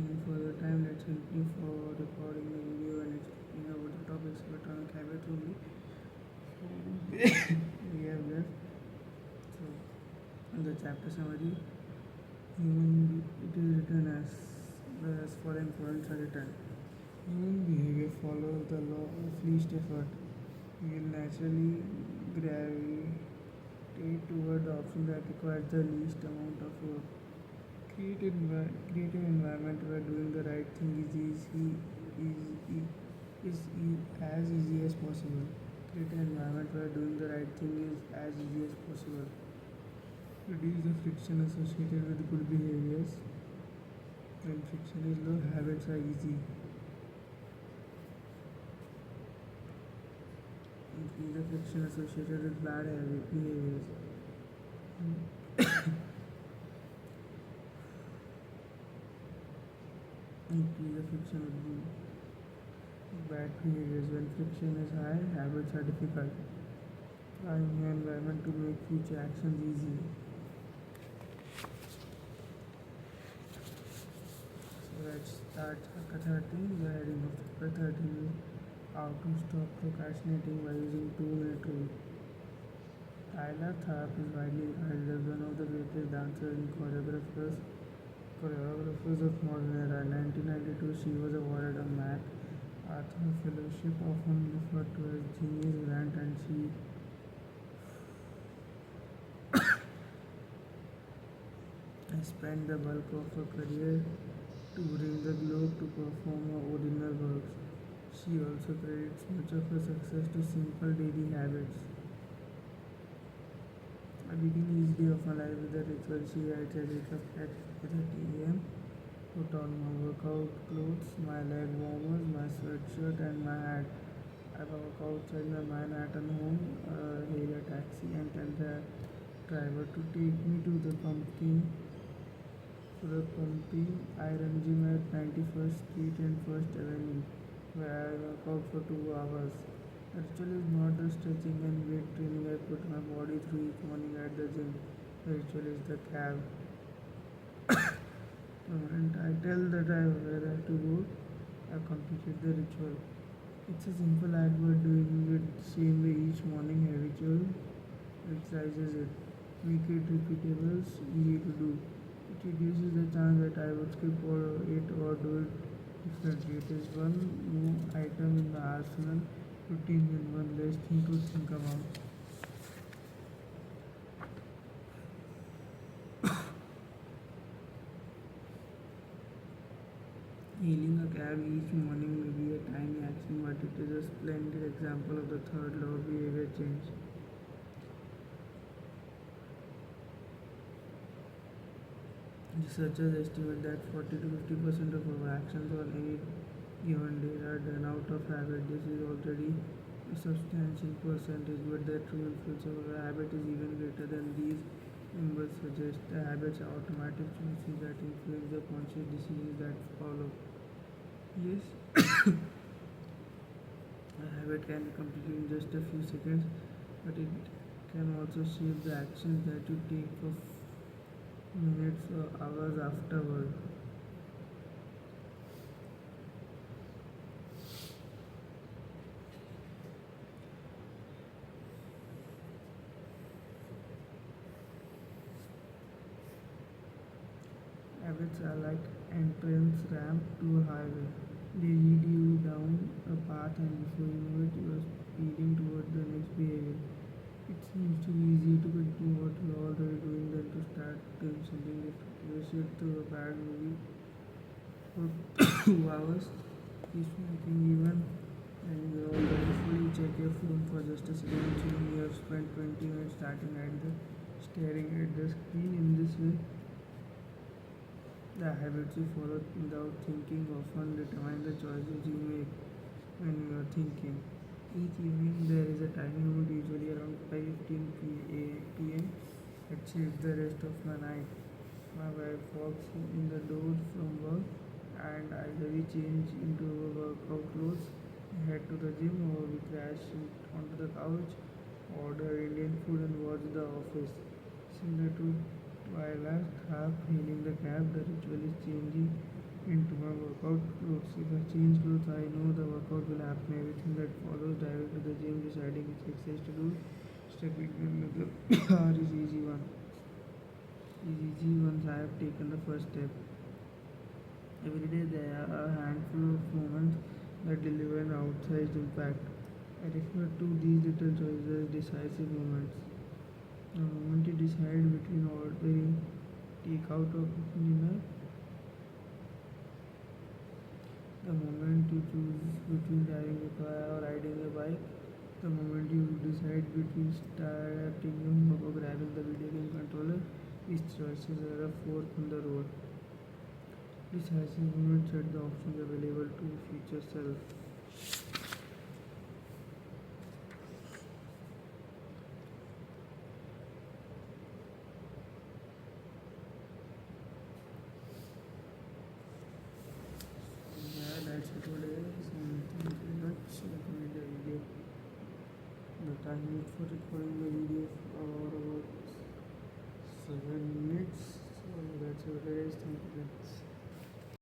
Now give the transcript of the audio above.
in for the time. Let's continue for recording the video and explaining about the topics of atomic habits only. We have left. So, in the chapter summary, it is written as following points are written. Human behavior follows the law of least effort. We will naturally gravitate toward the option that requires the least amount of work. Create an environment where doing the right thing as easy as possible. Create an environment where doing the right thing is as easy as possible. Reduce the friction associated with good behaviors. When friction is low, habits are easy. Increase the friction associated with bad behaviors. Increase the friction with bad behaviors. When friction is high, habits are difficult. Trying an environment to make future actions easy. So let's start chapter 13. The heading of chapter 13 is how to stop procrastinating by using 2-minute rule. Tyler Tharp is widely regarded as one of the greatest dancers and choreographers of modern era. In 1992, she was awarded a MacArthur Fellowship, often referred to as Genius Grant, and she has spent the bulk of her career touring the globe to perform her original works. She also credits much of her success to simple daily habits. I begin each day of my life with a ritual. She writes, I wake up at 5:30 a.m., put on my workout clothes, my leg warmers, my sweatshirt, and my hat. I walk outside my Manhattan home, hail a taxi, and tell the driver to take me to the pumping iron gym at 91st Street and 1st Avenue, where I work out for 2 hours. The ritual is not the stretching and weight training I put my body through each morning at the gym. The ritual is the cab. The moment I tell the driver where I have to go, I completed the ritual. It's a simple act, but doing it the same way each morning habitual exercises it. Make it repeatable, easy to do. It reduces the chance that I would skip or do it differently. It is one more item in the arsenal. Routine and one less thing to think about. Hailing a cab each morning may be a tiny action, but it is a splendid example of the third law of behavior change. Researchers estimate that 40 to 50% of our actions on any given day are done out of habit. This is already a substantial percentage, but the true influence of a habit is even greater than these numbers suggest. The habits are automatic choices that influence the conscious decisions that follow. Yes, a habit can be completed in just a few seconds, but it can also shape the actions that you take for minutes or hours afterward. Habits are like entrance ramp to a highway. They lead you down a path, and before you know it, you are speeding toward the next behavior. It seems to be easier to continue what you are already doing than to start doing something different. You sit through a bad movie for 2 hours, keeps making even, and you already fully check your phone for just a second. Assuming you have spent 20 minutes staring at the screen. In this way, the habits you follow without thinking often determine the choices you make when you are thinking. Each evening there is a tiny mood, usually around 5:15 p.m. that shapes the rest of my night. My wife walks in the door from work, and either we change into our workout clothes, head to the gym, or we crash onto the couch, order Indian food, and watch The Office. Similar to Twilight, half hailing the cab, the ritual is changing into workout clothes. If I change clothes, I know the workout will happen. Everything that follows, diving to the gym, deciding which exercise to do, stepping in another are is easy one. Is easy once I have taken the first step. Every day there are a handful of moments that deliver an outsized impact. I refer to these little choices as decisive moments. The moment you decide between ordering takeout or cooking dinner, the moment you choose between driving a car or riding a bike, the moment you decide between starting your homework or grabbing the video game controller, these choices are a fork in the road. Decisive moments set the options available to future self. Yeah, that's it for today. So, thank you very much for recording the video. The time for recording the video for about 7 minutes. So that's what it is. Thank you very much.